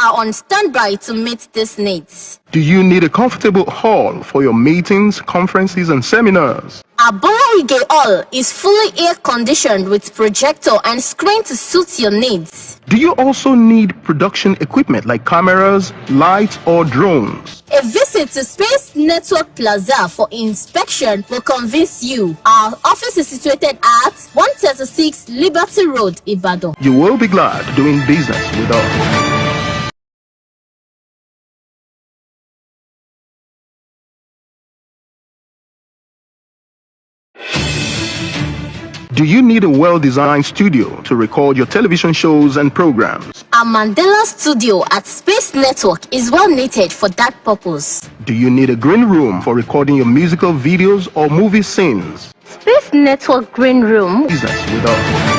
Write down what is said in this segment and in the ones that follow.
are on standby to meet these needs. Do you need a comfortable hall for your meetings, conferences, and seminars? Our Bolarige Hall is fully air-conditioned with projector and screen to suit your needs. Do you also need production equipment like cameras, lights, or drones? A visit to Space Network Plaza for inspection will convince you. Our office is situated at 136 Liberty Road, Ibadan. You will be glad doing business with us. Do you need a well-designed studio to record your television shows and programs? Our Mandela Studio at Space Network is well knitted for that purpose. Do you need a green room for recording your musical videos or movie scenes? Space Network Green Room. Business with us.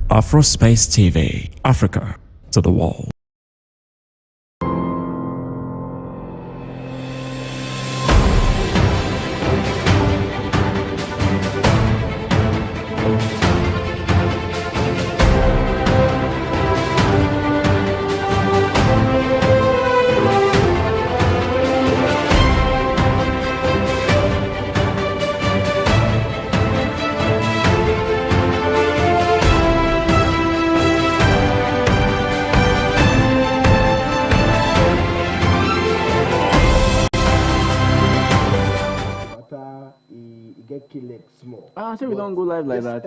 Afrospace TV, Africa to the world. So we don't go live like that.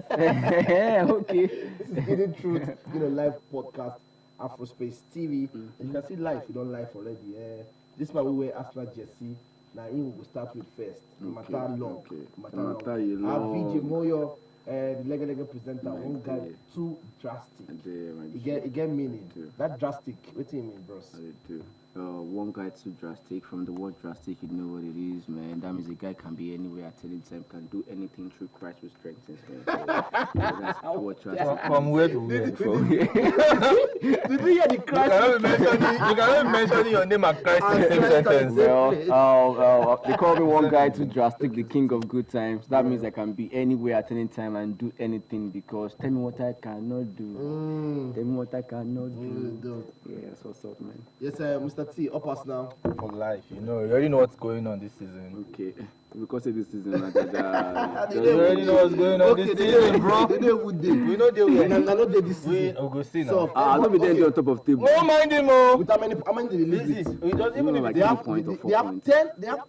Okay. This is Hidden Truth, live podcast, Afrospace TV. And you can see live, you don't live already. This man we wear Astra jersey. Now we will start with first. Matter long. Matter long. Our VJ Moyo, the Lega presenter, one guy too drastic. It get meaning. That drastic, what do you mean, bros? One guy too drastic. From the word drastic, you know what it is, man. That means a guy can be anywhere at any time, can do anything through Christ who strengthens him. That's what drastic. From where to where? Did you hear the Christ? You cannot mention your name at Christ in the same sentence. Well, they call me one guy too drastic, the king of good times. That means I can be anywhere at any time and do anything, because tell me what I cannot do. Tell me what I cannot do. Yes, what's up, man? Yes, Mr. T, up us now. For life, you already know what's going on this season. Okay. Because of this season, man. You already know what's going on this season, bro. They know who did. We know they will. And I know they this season. We Augustine. So, not be there on top of table. No mind him, with how many did they lose it? We just even if they have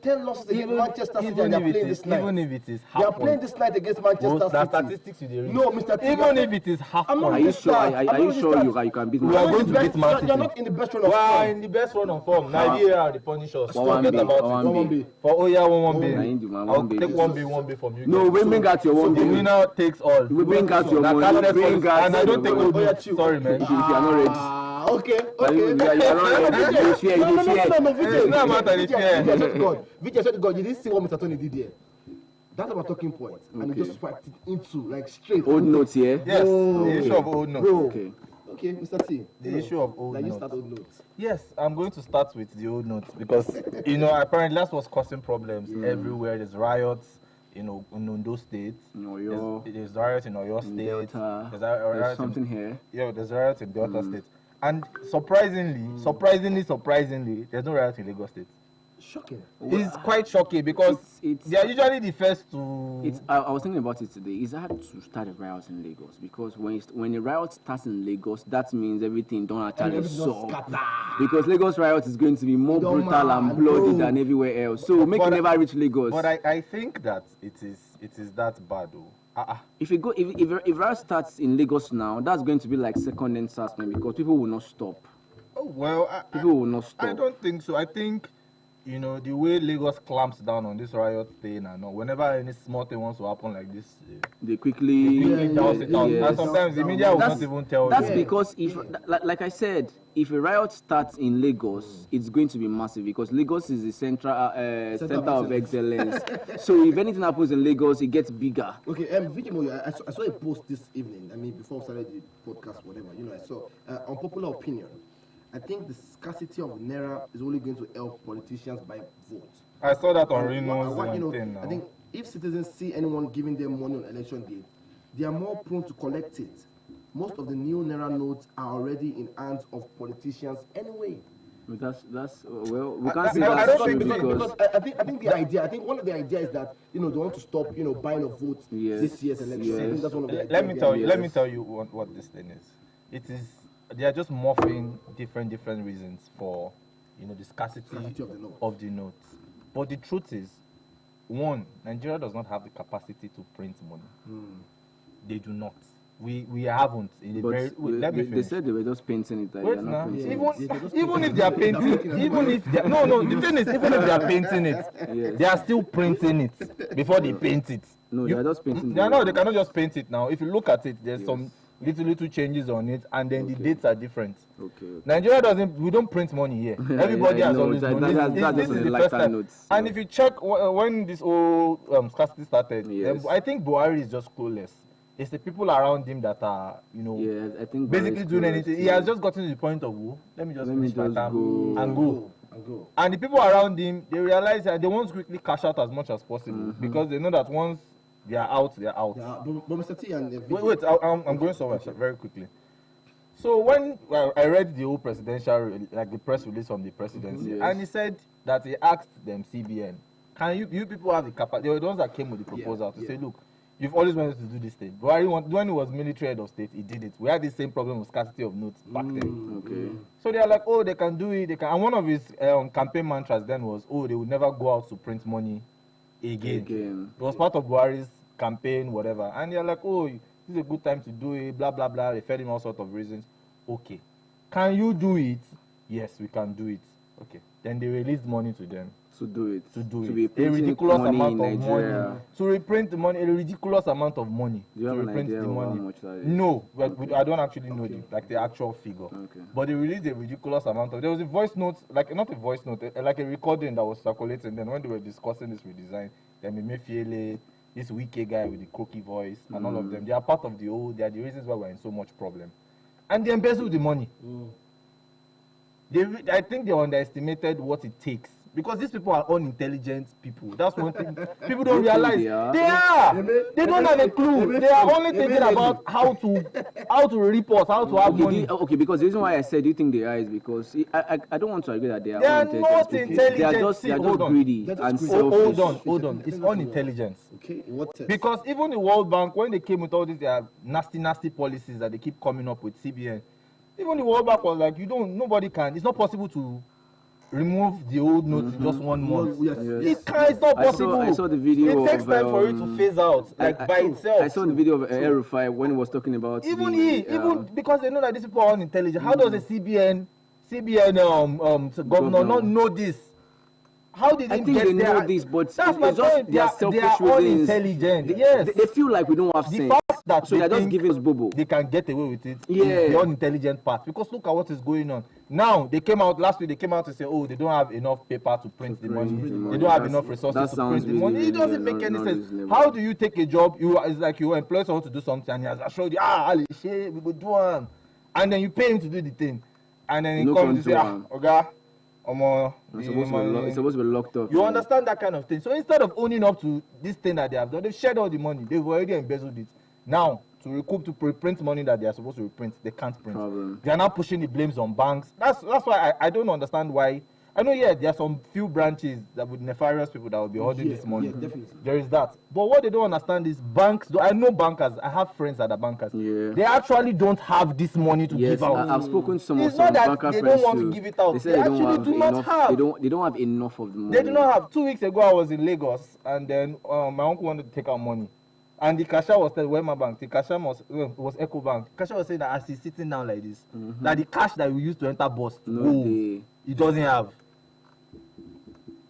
10 losses against Manchester City and they are playing this night. Even if it is half. They are playing this night against Manchester City. That statistics you read. No, Mr. T. Even if it is half. Are you sure you can beat Man City? We are going to beat Man City. You are not in the best run of form. We form. are in the best run of form. Nigeria, the punish us. Forget about it. For 1-1B. I'll take 1B from you. No, we bring out your 1B. The winner takes all. We bring out your money. And I don't take old notes. Sorry, man. If you are not ready. Okay. You are not ready. You fear. No, it's not matter the fear. Vijay said God, you didn't see what Mr. Tony did here. That's our talking point. Okay. And he just swiped it into, like, straight. Old notes here? Yes, the issue of old notes. Okay. Okay, Mr. T. The issue of old notes. You start old notes. Yes, I'm going to start with the old notes because, apparently that's what's causing problems everywhere. There's riots. In Ondo State, there's riots in Oyo State. There's something here. Yeah, there's riots in Delta State. And surprisingly, there's no riots in Lagos State. Shocking. It's quite shocking because they are usually the first to. I was thinking about it today. It's hard to start a riot in Lagos because when a riot starts in Lagos, that means everything don't actually solve. Because Lagos riot is going to be more brutal and bloody than everywhere else. So make it never reach Lagos. But I think that it is that bad though. If riot starts in Lagos now, that's going to be like second ensarsman because people will not stop. Oh well, people will not stop. I don't think so. I think you know, the way Lagos clamps down on this riot thing and all, whenever any small thing wants to happen like this, they quickly douse it out. And sometimes the media will not even tell you. That's because if, like I said, if a riot starts in Lagos, it's going to be massive because Lagos is the center of excellence. So if anything happens in Lagos, it gets bigger. Okay, Vijay, I saw a post this evening. I mean, before we started the podcast, whatever, you know, I saw unpopular opinion. I think the scarcity of Naira is only going to help politicians by vote. I saw that on Reno's thing now. I think if citizens see anyone giving them money on election day, they are more prone to collect it. Most of the new Naira notes are already in hands of politicians anyway. But that's well, we can't say I that's don't true think because I think the idea. I think one of the ideas is that they want to stop buying of votes this year's election. I think that's one of the Let me tell you what this thing is. It is. They are just morphing different reasons for, the scarcity of the notes. But the truth is, one, Nigeria does not have the capacity to print money. They do not. We haven't. They said they were just painting it. Wait now. Even if they are painting, the thing is, even if they are painting it, they are still printing it before they paint it. No, they are just painting. They cannot just paint it now. If you look at it, there's some little changes on it, and then the dates are different. Okay. Nigeria we don't print money here. Everybody has always known. This is the first time. Notes, and if you check when this whole scarcity started, I think Buhari is just clueless. It's the people around him that are, I think basically doing anything. He has just gotten to the point of, let me just finish my time and go. And the people around him, they realize that they want to quickly cash out as much as possible because they know that once they are out, they are out. Yeah, but Mr. T and wait, I'm going somewhere very quickly. So when I read the whole presidential, like the press release from the presidency, and he said that he asked them, CBN, can you people have the capacity? They were the ones that came with the proposal to say, look, you've always wanted to do this thing. Buhari, when he was military head of state, he did it. We had the same problem with scarcity of notes back then. Okay. So they are like, oh, they can do it. They can. And one of his campaign mantras then was, oh, they would never go out to print money again. It was part of Buhari's campaign, whatever. And they're like, oh, this is a good time to do it, blah, blah, blah. They fed him all sorts of reasons. Okay. Can you do it? Yes, we can do it. Okay. Then they released money to them. To do it. To a ridiculous amount of money. To reprint the money, a ridiculous amount of money. Do you have an idea of how much that is? No, I don't actually know the actual figure. Okay. But they released a ridiculous amount of. There was a voice note, not a voice note, like a recording that was circulating. Then when they were discussing this redesign, then Emefiele, this Wike guy with the croaky voice, and all of them, they are part of the whole. They are the reasons why we're in so much problem. And they embezzled the money. I think they underestimated what it takes. Because these people are unintelligent people. That's one thing people don't realize. They are. They don't have a clue. They are only thinking about how to report, how to have money. Okay, because the reason why I said you think they are is because I don't want to argue that they are not intelligent. They are just greedy and selfish. Hold on. It's unintelligence. Okay, in what sense? Because even the World Bank, when they came with all these nasty policies that they keep coming up with CBN, even the World Bank was like, nobody can. It's not possible to remove the old notes in just 1 month. It's not possible. I saw the video. It takes time for it to phase out, by itself. I saw the video of El-Rufai when he was talking about even because they know that these people are unintelligent. How does a CBN governor not know this? How did I think they know this, but that's my point. They are unintelligent. Yes, they feel like we don't have sense. That so they're just giving us bobo. They can get away with it. The unintelligent part. Because look at what is going on. Now, they came out last week, to say, oh, they don't have enough paper to print the money. They don't have enough resources to print the money. It doesn't make any sense. How do you take a job? It's like you employ someone to do something and he has assured you, Ali, we will do one. And then you pay him to do the thing. And then he comes to say, Oga, it's supposed to be locked up. You understand that kind of thing. So instead of owning up to this thing that they have done, they've shared all the money. They've already embezzled it. Now, to recoup, to print money that they are supposed to reprint, they can't print. Problem. They are now pushing the blames on banks. That's why I don't understand why. I know, there are some few branches that with nefarious people that will be holding this money. Yeah, definitely. There is that. But what they don't understand is banks. I know bankers. I have friends that are bankers. Yeah. They actually don't have this money to give out. I've spoken to some banker friends. They don't want to give it out. They actually do not have. They don't have enough of the money. They do not have. 2 weeks ago, I was in Lagos, and then my uncle wanted to take out money. And the cashier was telling Wema Bank, the cashier was Eco Bank. The cashier was saying that as he's sitting down like this, that the cash that we used to enter bus to go, he doesn't have.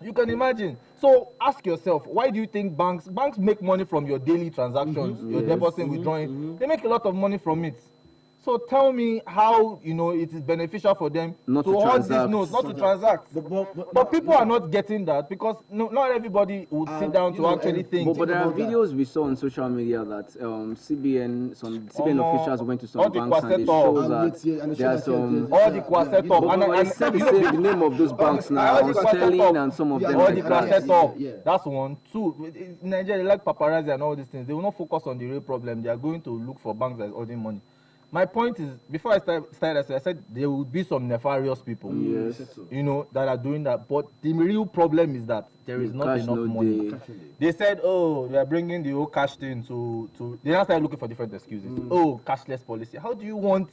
You can imagine. So ask yourself, why do you think banks make money from your daily transactions, your depositing, withdrawing? They make a lot of money from it. So tell me how, you know, it is beneficial for them not to hold these notes, not to transact. But people are not getting that because not everybody would sit down to actually think. But there are videos we saw on social media that some CBN officials went to some banks and they show that there are some... All the Quaseto. And said the name of those banks now, Sterling and some of them. All the Quaseto. That's one. Two, in Nigeria, like paparazzi and all these things, they will not focus on the real problem. They are going to look for banks that are holding money. My point is, before I started, I said there will be some nefarious people, you know, that are doing that. But the real problem is that there is not enough money. They said, oh, they are bringing the whole cash thing to. They now started looking for different excuses. Oh, cashless policy. How do you want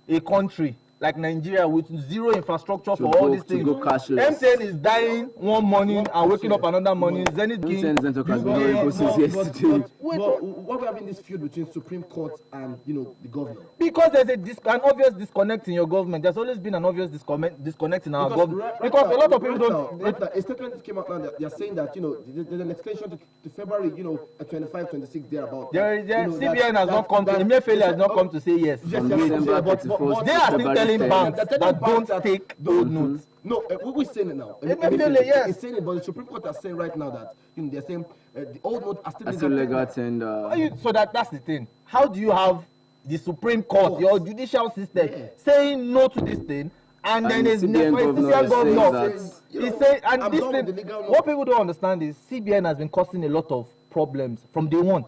a country like Nigeria with zero infrastructure for all these things? MTN is dying one morning and waking up another morning. Zenith King. Why we having this feud between Supreme Court and the government? Because there's an obvious disconnect in your government. There's always been an obvious disconnect in our government. Because a lot of people don't. A statement came out now. They're saying that there's an extension to February. 25, 26 thereabout. CBN has not come to. Emefiele has not come to say yes. They are still telling banks that don't take those notes. No, we're saying it now. Yes. It's saying it, but the Supreme Court are saying right now that they're saying the old note are still legal tender. So that's the thing. How do you have the Supreme Court, your judicial system, saying no to this thing, and then there's CBN governor. He's saying, and this thing, what people don't understand is CBN has been causing a lot of problems from day one.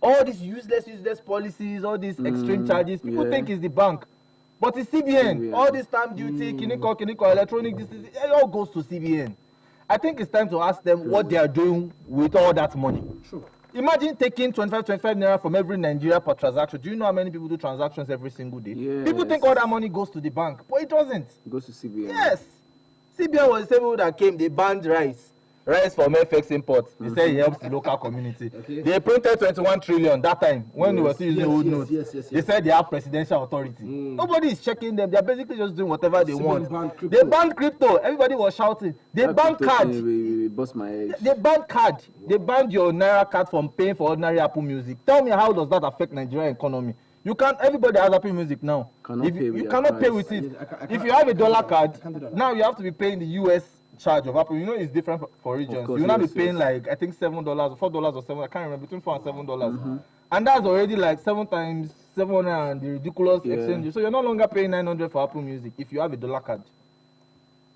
All these useless policies, all these extreme charges, people think it's the bank. But it's CBN. All this stamp duty, kiniko, electronic, it all goes to CBN. I think it's time to ask them what they are doing with all that money. Sure. Imagine taking 25 naira from every Nigeria per transaction. Do you know how many people do transactions every single day? Yes. People think all that money goes to the bank, but it doesn't. It goes to CBN. Yes. CBN was the same people that came, they banned rice from FX imports. They said it helps the local community. They printed 21 trillion that time when they were still using old notes. They said they have presidential authority. Nobody is checking them. They're basically just doing whatever they want. They banned crypto. Everybody was shouting. They banned card. They banned card. They banned your Naira card from paying for ordinary Apple Music. Tell me, how does that affect Nigerian economy? You can't. Everybody has Apple Music now. You cannot pay with it. If you have a dollar card, now you have to be paying the US charge of Apple. It's different for regions. You'll not be paying like, I think $7 or $4 or $7. I can't remember, between $4 and $7. And that's already like 7 times 700 and the ridiculous exchange. So you're no longer paying $900 for Apple Music if you have a dollar card.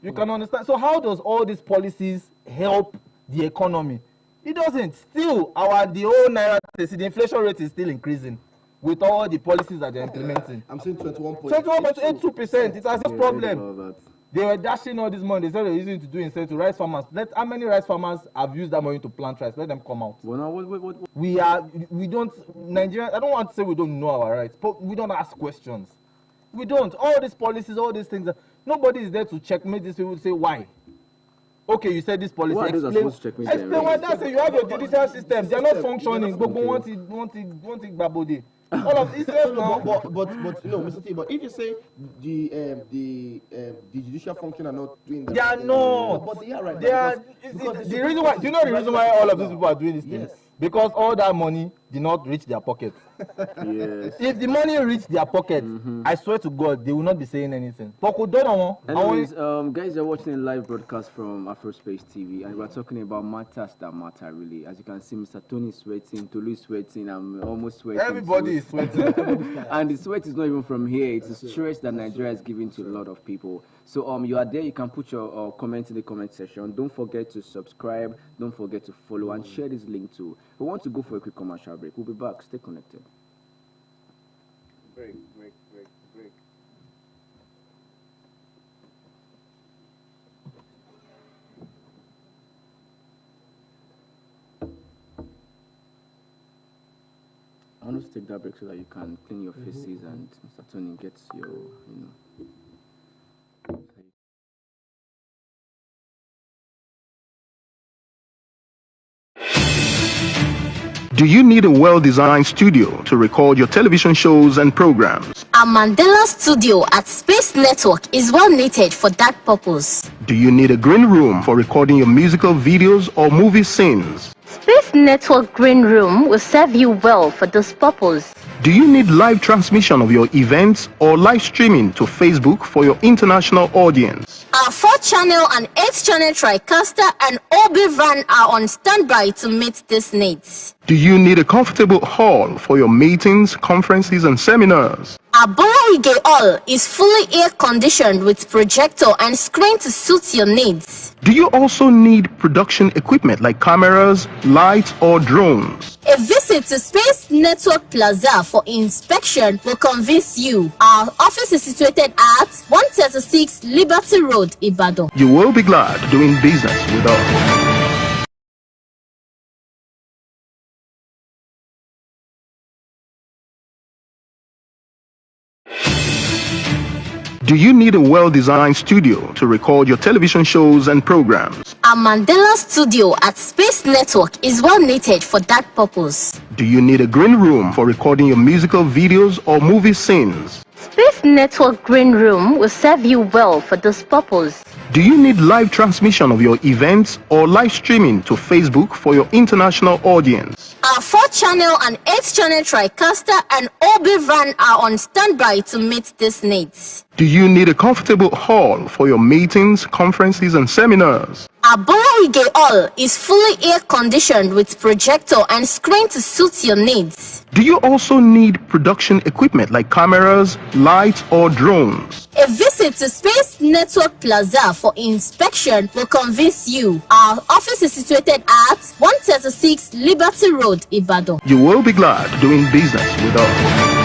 You can understand. So how does all these policies help the economy? It doesn't. Still, the whole Naira, the inflation rate is still increasing with all the policies that they're implementing. I'm saying 21.82%. It has a problem. They were dashing all this money. They said they're using it to do instead to rice farmers. How many rice farmers have used that money to plant rice? Let them come out. Well, now, Nigerians, I don't want to say we don't know our rights, but we don't ask questions. We don't. All these policies, all these things, nobody is there to checkmate these people to say why. Okay, you said this policy. Explain why that's it. You have your judicial system. They are not functioning. But want it babode. All of this now. But Mr. T, but if you say the judicial function are not doing that, they are not. But they are right. They are. The reason why, do you know the reason why all of these people are doing this thing? Yes. Because all that money did not reach their pockets. Yes. If the money reached their pockets, I swear to God, they will not be saying anything. Anyways, guys, you're watching a live broadcast from Afrospace TV, and we're talking about matters that matter, really. As you can see, Mr. Tony is sweating, Tolu is sweating, I'm almost sweating. Everybody is sweating. And the sweat is not even from here. It's a stress that Nigeria is giving to a lot of people. So you are there. You can put your comment in the comment section. Don't forget to subscribe. Don't forget to follow and share this link too. We want to go for a quick commercial break. We'll be back. Stay connected. Break. I want to take that break so that you can clean your faces and Mr. Tony gets your, Do you need a well-designed studio to record your television shows and programs? Our Mandela studio at Space Network is well knitted for that purpose. Do you need a green room for recording your musical videos or movie scenes? Space Network Green Room will serve you well for this purpose. Do you need live transmission of your events or live streaming to Facebook for your international audience? Our 4-channel and 8-channel TriCaster and OB van are on standby to meet these needs. Do you need a comfortable hall for your meetings, conferences, and seminars? Our Bola Hall is fully air-conditioned with projector and screen to suit your needs. Do you also need production equipment like cameras, lights, or drones? A visit to Space Network Plaza for inspection will convince you. Our office is situated at 136 Liberty Road, Ibadan. You will be glad doing business with us. Do you need a well-designed studio to record your television shows and programs? Our Mandela studio at Space Network is well knitted for that purpose. Do you need a green room for recording your musical videos or movie scenes? Space Network Green Room will serve you well for this purpose. Do you need live transmission of your events or live streaming to Facebook for your international audience? Our 4-channel and 8-channel TriCaster and OB van are on standby to meet these needs. Do you need a comfortable hall for your meetings, conferences, and seminars? Our Bola Hall is fully air-conditioned with projector and screen to suit your needs. Do you also need production equipment like cameras, lights, or drones? A visit to Space Network Plaza for inspection will convince you. Our office is situated at 136 Liberty Road, Ibadan. You will be glad doing business with us.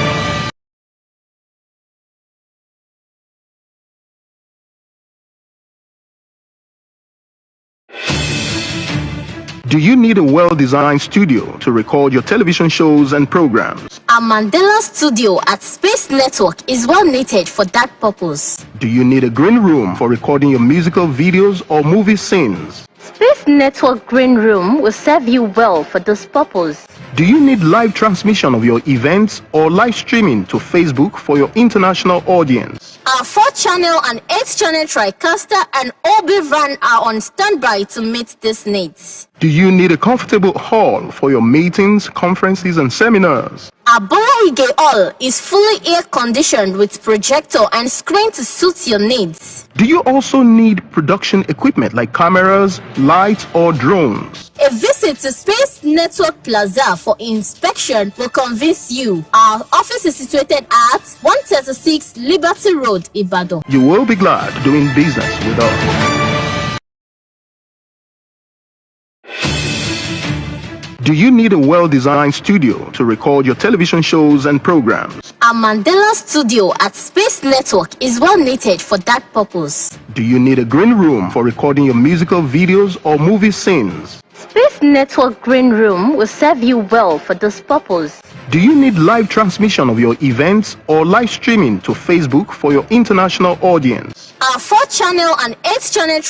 Do you need a well-designed studio to record your television shows and programs? Our Mandela studio at Space Network is well knitted for that purpose. Do you need a green room for recording your musical videos or movie scenes? Space Network Green Room will serve you well for this purpose. Do you need live transmission of your events or live streaming to Facebook for your international audience? Our 4-channel and 8-channel TriCaster and OB van are on standby to meet these needs. Do you need a comfortable hall for your meetings, conferences, and seminars? Our Bola Hall is fully air-conditioned with projector and screen to suit your needs. Do you also need production equipment like cameras, lights, or drones? A visit to Space Network Plaza for inspection will convince you. Our office is situated at 136 Liberty Road, Ibadan. You will be glad doing business with us. Do you need a well-designed studio to record your television shows and programs? Our Mandela studio at Space Network is well knitted for that purpose. Do you need a green room for recording your musical videos or movie scenes? Space Network Green Room will serve you well for this purpose. Do you need live transmission of your events or live streaming to Facebook for your international audience? Our 4-channel and 8-channel